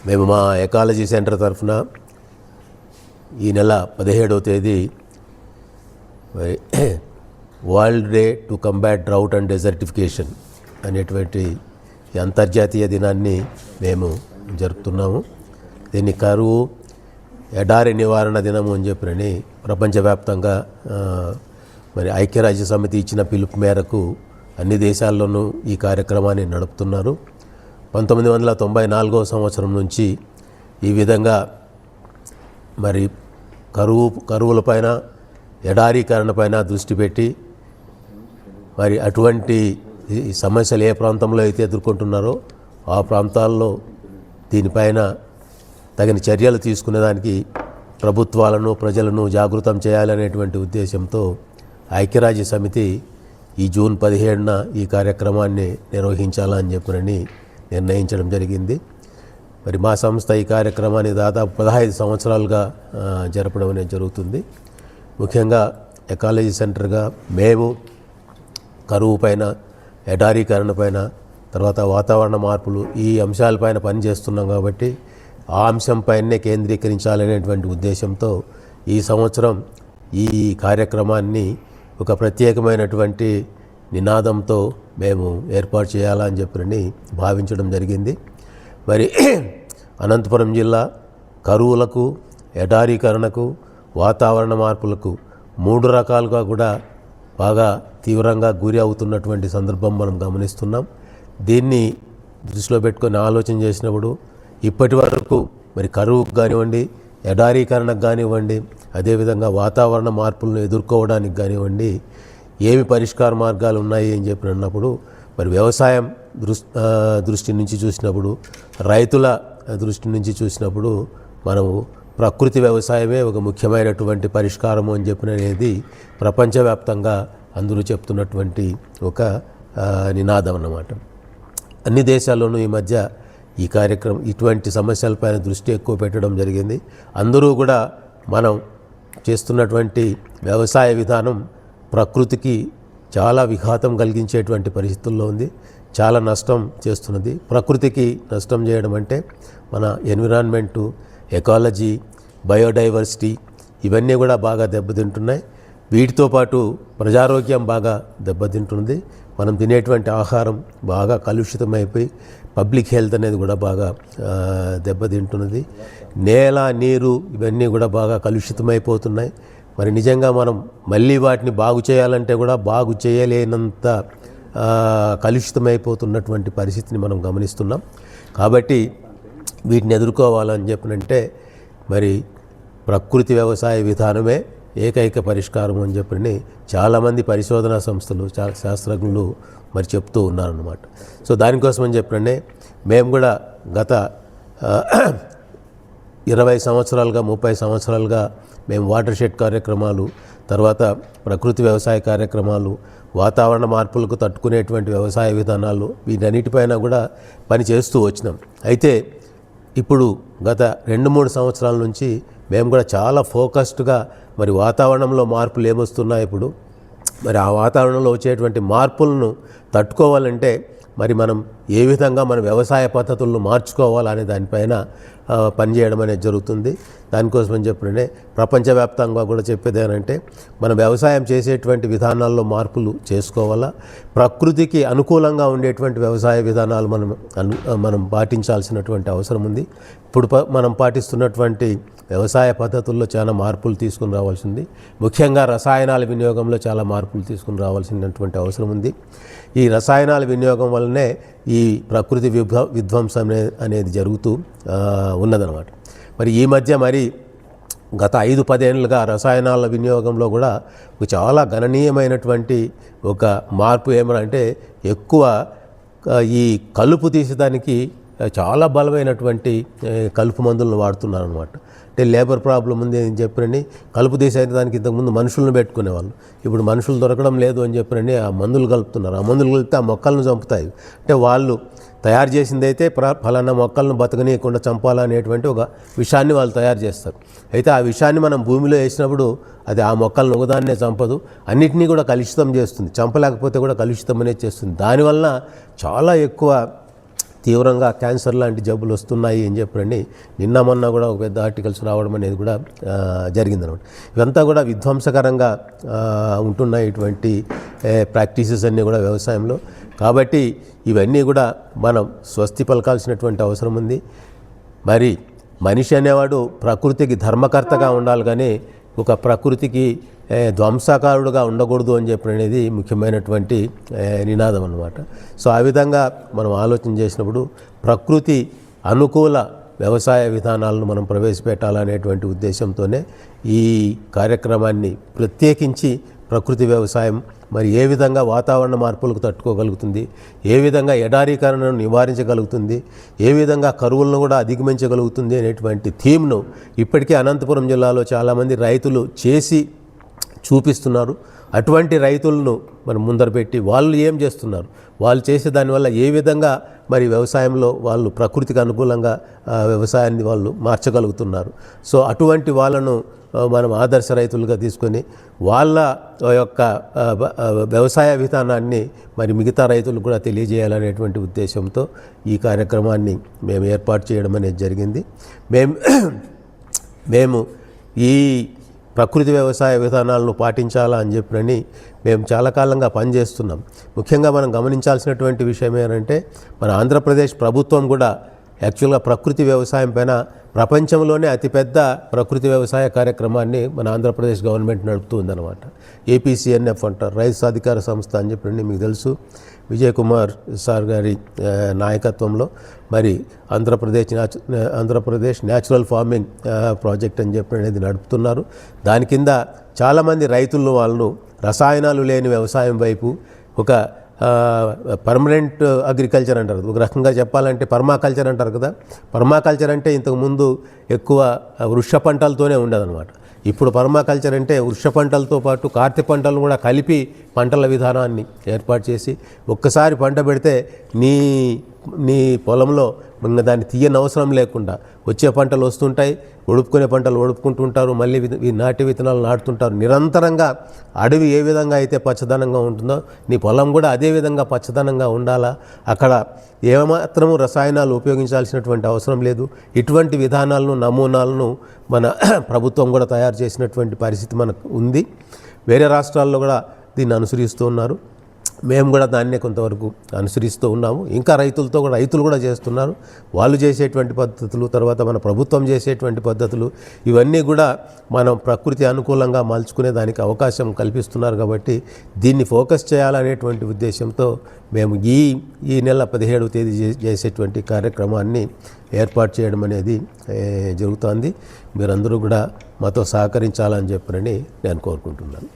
మేము మా ecology centre తరఫున ఈ నెల 17వ తేదీ world day to combat drought and desertification అనేటువంటి అంతర్జాతీయ దినాన్ని మేము జరుపుతున్నాము. దీన్ని కరువు ఎడారి నివారణ దినము అని చెప్పినని ప్రపంచవ్యాప్తంగా మరి ఐక్యరాజ్య సమితి ఇచ్చిన పిలుపు మేరకు అన్ని దేశాల్లోనూ ఈ కార్యక్రమాన్ని నడుపుతున్నారు. 1994వ సంవత్సరం నుంచి ఈ విధంగా మరి కరువులపైన ఎడారీకరణపైన దృష్టి పెట్టి మరి అటువంటి సమస్యలు ఏ ప్రాంతంలో అయితే ఎదుర్కొంటున్నారో ఆ ప్రాంతాల్లో దీనిపైన తగిన చర్యలు తీసుకునేదానికి ప్రభుత్వాలను ప్రజలను జాగృతం చేయాలనేటువంటి ఉద్దేశంతో ఐక్యరాజ్య సమితి ఈ జూన్ 17న ఈ కార్యక్రమాన్ని నిర్వహించాలని చెప్పని నిర్ణయించడం జరిగింది. మరి మా సంస్థ ఈ కార్యక్రమాన్ని దాదాపు 15 సంవత్సరాలుగా జరపడం అనేది జరుగుతుంది. ముఖ్యంగా ఎకాలజీ సెంటర్గా మేము కరువు పైన, ఎడారీకరణ పైన, తర్వాత వాతావరణ మార్పులు ఈ అంశాలపైన పనిచేస్తున్నాం కాబట్టి ఆ అంశంపైనే కేంద్రీకరించాలనేటువంటి ఉద్దేశంతో ఈ సంవత్సరం ఈ కార్యక్రమాన్ని ఒక ప్రత్యేకమైనటువంటి నినాదంతో మేము ఏర్పాటు చేయాలని చెప్పని భావించడం జరిగింది. మరి అనంతపురం జిల్లా కరువులకు, ఎడారీకరణకు, వాతావరణ మార్పులకు 3 రకాలుగా కూడా బాగా తీవ్రంగా గురి అవుతున్నటువంటి సందర్భం మనం గమనిస్తున్నాం. దీన్ని దృష్టిలో పెట్టుకొని ఆలోచన చేసినప్పుడు ఇప్పటి వరకు మరి కరువుకు కానివ్వండి, ఎడారీకరణకు కానివ్వండి, అదేవిధంగా వాతావరణ మార్పులను ఎదుర్కోవడానికి కానివ్వండి ఏమి పరిష్కార మార్గాలు ఉన్నాయి అని చెప్పి అన్నప్పుడు మరి వ్యవసాయం దృష్టి నుంచి చూసినప్పుడు, రైతుల దృష్టి నుంచి చూసినప్పుడు మనము ప్రకృతి వ్యవసాయమే ఒక ముఖ్యమైనటువంటి పరిష్కారము అని చెప్పినది ప్రపంచవ్యాప్తంగా అందరూ చెప్తున్నటువంటి ఒక నినాదం అన్నమాట. అన్ని దేశాల్లోనూ ఈ మధ్య ఈ కార్యక్రమం ఇటువంటి సమస్యలపైన దృష్టి ఎక్కువ పెట్టడం జరిగింది. అందరూ కూడా మనం చేస్తున్నటువంటి వ్యవసాయ విధానం ప్రకృతికి చాలా విఘాతం కలిగించేటువంటి పరిస్థితుల్లో ఉంది, చాలా నష్టం చేస్తున్నది. ప్రకృతికి నష్టం చేయడం అంటే మన ఎన్విరాన్మెంటు, ఎకాలజీ, బయోడైవర్సిటీ ఇవన్నీ కూడా బాగా దెబ్బతింటున్నాయి. వీటితో పాటు ప్రజారోగ్యం బాగా దెబ్బతింటున్నది. మనం తినేటువంటి ఆహారం బాగా కలుషితమైపోయి పబ్లిక్ హెల్త్ అనేది కూడా బాగా దెబ్బతింటున్నది. నేల, నీరు ఇవన్నీ కూడా బాగా కలుషితమైపోతున్నాయి. మరి నిజంగా మనం మళ్ళీ వాటిని బాగు చేయాలంటే కూడా బాగు చేయలేనంత కలుషితమైపోతున్నటువంటి పరిస్థితిని మనం గమనిస్తున్నాం. కాబట్టి వీటిని ఎదుర్కోవాలని చెప్పినంటే మరి ప్రకృతి వ్యవసాయ విధానమే ఏకైక పరిష్కారం అని చెప్పని చాలామంది పరిశోధనా సంస్థలు, చాలా శాస్త్రజ్ఞులు మరి చెప్తూ ఉన్నారన్నమాట. సో దానికోసం అని చెప్పినంటే మేము కూడా గత 20 సంవత్సరాలుగా 30 సంవత్సరాలుగా మేము వాటర్ షెడ్ కార్యక్రమాలు, తర్వాత ప్రకృతి వ్యవసాయ కార్యక్రమాలు, వాతావరణ మార్పులకు తట్టుకునేటువంటి వ్యవసాయ విధానాలు వీటన్నిటిపైన కూడా పని చేస్తూ వచ్చినాం. అయితే ఇప్పుడు గత 2-3 సంవత్సరాల నుంచి మేము కూడా చాలా ఫోకస్డ్గా మరి వాతావరణంలో మార్పులు ఏమొస్తున్నాయి, ఇప్పుడు మరి ఆ వాతావరణంలో వచ్చేటువంటి మార్పులను తట్టుకోవాలంటే మరి మనం ఏ విధంగా మన వ్యవసాయ పద్ధతులను మార్చుకోవాలనే దానిపైన పనిచేయడం అనేది జరుగుతుంది. దానికోసం అని చెప్పినే ప్రపంచవ్యాప్తంగా కూడా చెప్పేది ఏంటంటే మనం వ్యవసాయం చేసేటువంటి విధానాల్లో మార్పులు చేసుకోవాలా, ప్రకృతికి అనుకూలంగా ఉండేటువంటి వ్యవసాయ విధానాలు మనం పాటించాల్సినటువంటి అవసరం ఉంది. ఇప్పుడు మనం పాటిస్తున్నటువంటి వ్యవసాయ పద్ధతుల్లో చాలా మార్పులు తీసుకుని రావాల్సింది. ముఖ్యంగా రసాయనాల వినియోగంలో చాలా మార్పులు తీసుకుని రావాల్సినటువంటి అవసరం ఉంది. ఈ రసాయనాల వినియోగం వల్లనే ఈ ప్రకృతి విధ్వంసం అనేది జరుగుతూ ఉన్నదన్నమాట. మరి ఈ మధ్య మరి గత 5-10 ఏళ్ళుగా రసాయనాల వినియోగంలో కూడా చాలా గణనీయమైనటువంటి ఒక మార్పు ఏమంటే ఎక్కువ ఈ కలుపు తీసేదానికి చాలా బలమైనటువంటి కలుపు మందులను వాడుతున్నారు అనమాట. అంటే లేబర్ ప్రాబ్లం ఉంది అని చెప్పని కలుపు తీసేదానికి ఇంతకుముందు మనుషులను పెట్టుకునేవాళ్ళు, ఇప్పుడు మనుషులు దొరకడం లేదు అని చెప్పని ఆ మందులు కలుపుతున్నారు. ఆ మందులు కలిపితే ఆ మొక్కలను చంపుతాయి. అంటే వాళ్ళు తయారు చేసింది అయితే ఫలానా మొక్కలను బతకనీయకుండా చంపాలనేటువంటి ఒక విషయాన్ని వాళ్ళు తయారు చేస్తారు. అయితే ఆ విషయాన్ని మనం భూమిలో వేసినప్పుడు అది ఆ మొక్కలను ఒకదాన్నే చంపదు, అన్నిటినీ కూడా కలుషితం చేస్తుంది. చంపలేకపోతే కూడా కలుషితం అనేది చేస్తుంది. దానివల్ల చాలా ఎక్కువ తీవ్రంగా క్యాన్సర్ లాంటి జబ్బులు వస్తున్నాయి అని చెప్పని నిన్న మొన్న కూడా ఒక పెద్ద ఆర్టికల్స్ రావడం అనేది కూడా జరిగిందనమాట. ఇవంతా కూడా విధ్వంసకరంగా ఉంటున్నాయి ఇటువంటి ప్రాక్టీసెస్ అన్నీ కూడా వ్యవసాయంలో. కాబట్టి ఇవన్నీ కూడా మనం స్వస్తి పలకాల్సినటువంటి అవసరం ఉంది. మరి మనిషి అనేవాడు ప్రకృతికి ధర్మకర్తగా ఉండాలి, కానీ ఒక ప్రకృతికి ధ్వంసకారుడుగా ఉండకూడదు అని చెప్పినది ముఖ్యమైనటువంటి నినాదం అన్నమాట. సో ఆ విధంగా మనం ఆలోచన చేసినప్పుడు ప్రకృతి అనుకూల వ్యవసాయ విధానాలను మనం ప్రవేశపెట్టాలనేటువంటి ఉద్దేశంతోనే ఈ కార్యక్రమాన్ని ప్రత్యేకించి ప్రకృతి వ్యవసాయం మరి ఏ విధంగా వాతావరణ మార్పులకు తట్టుకోగలుగుతుంది, ఏ విధంగా ఎడారీకరణను నివారించగలుగుతుంది, ఏ విధంగా కరువులను కూడా అధిగమించగలుగుతుంది అనేటువంటి థీమ్ను ఇప్పటికే అనంతపురం జిల్లాలో చాలామంది రైతులు చేసి చూపిస్తున్నారు. అటువంటి రైతులను మనం ముందర పెట్టి వాళ్ళు ఏం చేస్తున్నారు, వాళ్ళు చేసే దానివల్ల ఏ విధంగా మరి వ్యవసాయంలో వాళ్ళు ప్రకృతికి అనుకూలంగా వ్యవసాయాన్ని వాళ్ళు మార్చగలుగుతున్నారు. సో అటువంటి వాళ్ళను మనం ఆదర్శ రైతులుగా తీసుకొని వాళ్ళ యొక్క వ్యవసాయ విధానాన్ని మరి మిగతా రైతులకు కూడా తెలియజేయాలనేటువంటి ఉద్దేశంతో ఈ కార్యక్రమాన్ని మేము ఏర్పాటు చేయడం అనేది జరిగింది. మేము ఈ ప్రకృతి వ్యవసాయ విధానాలను పాటించాలా అని చెప్పని మేము చాలా కాలంగా పనిచేస్తున్నాం. ముఖ్యంగా మనం గమనించాల్సినటువంటి విషయం ఏంటంటే మన ఆంధ్రప్రదేశ్ ప్రభుత్వం కూడా యాక్చువల్గా ప్రకృతి వ్యవసాయం పైన ప్రపంచంలోనే అతిపెద్ద ప్రకృతి వ్యవసాయ కార్యక్రమాన్ని మన ఆంధ్రప్రదేశ్ గవర్నమెంట్ నడుపుతుందన్నమాట. ఏపీసీఎన్ఎఫ్ అంటారు, రైతు సాధికార సంస్థ అని చెప్పండి మీకు తెలుసు. విజయ్ కుమార్ సార్ గారి నాయకత్వంలో మరి ఆంధ్రప్రదేశ్ న్యాచురల్ ఫార్మింగ్ ప్రాజెక్ట్ అని చెప్పి అనేది నడుపుతున్నారు. దాని కింద చాలామంది రైతులను వాళ్ళను రసాయనాలు లేని వ్యవసాయం వైపు ఒక పర్మనెంట్ అగ్రికల్చర్ అంటారు, ఒక రకంగా చెప్పాలంటే పర్మాకల్చర్ అంటారు కదా. పర్మాకల్చర్ అంటే ఇంతకుముందు ఎక్కువ వృక్ష పంటలతోనే ఉండదన్నమాట. ఇప్పుడు పర్మాకల్చర్ అంటే వృక్ష పంటలతో పాటు కార్తె పంటలను కూడా కలిపి పంటల విధానాన్ని ఏర్పాటు చేసి ఒక్కసారి పంట పెడితే నీ పొలంలో ఇంకా దాన్ని తీయని అవసరం లేకుండా వచ్చే పంటలు వస్తుంటాయి, ఒడుపుకునే పంటలు ఒడుపుకుంటుంటారు, మళ్ళీ నాటి విత్తనాలు నాటుతుంటారు. నిరంతరంగా అడవి ఏ విధంగా అయితే పచ్చదనంగా ఉంటుందో నీ పొలం కూడా అదే విధంగా పచ్చదనంగా ఉండాలా. అక్కడ ఏమాత్రము రసాయనాలు ఉపయోగించాల్సినటువంటి అవసరం లేదు. ఇటువంటి విధానాలను నమూనాలను మన ప్రభుత్వం కూడా తయారు చేసినటువంటి పరిస్థితి మనకు ఉంది. వేరే రాష్ట్రాల్లో కూడా దీన్ని అనుసరిస్తూ ఉన్నారు. మేము కూడా దాన్నే కొంతవరకు అనుసరిస్తూ ఉన్నాము. ఇంకా రైతులు కూడా చేస్తున్నారు. వాళ్ళు చేసేటువంటి పద్ధతులు, తర్వాత మన ప్రభుత్వం చేసేటువంటి పద్ధతులు, ఇవన్నీ కూడా మనం ప్రకృతి అనుకూలంగా మలుచుకునే దానికి అవకాశం కల్పిస్తున్నారు. కాబట్టి దీన్ని ఫోకస్ చేయాలనేటువంటి ఉద్దేశంతో మేము ఈ నెల 17వ తేదీ చేసేటువంటి కార్యక్రమాన్ని ఏర్పాటు చేయడం అనేది జరుగుతోంది. మీరందరూ కూడా మాతో సహకరించాలని చెప్పని నేను కోరుకుంటున్నాను.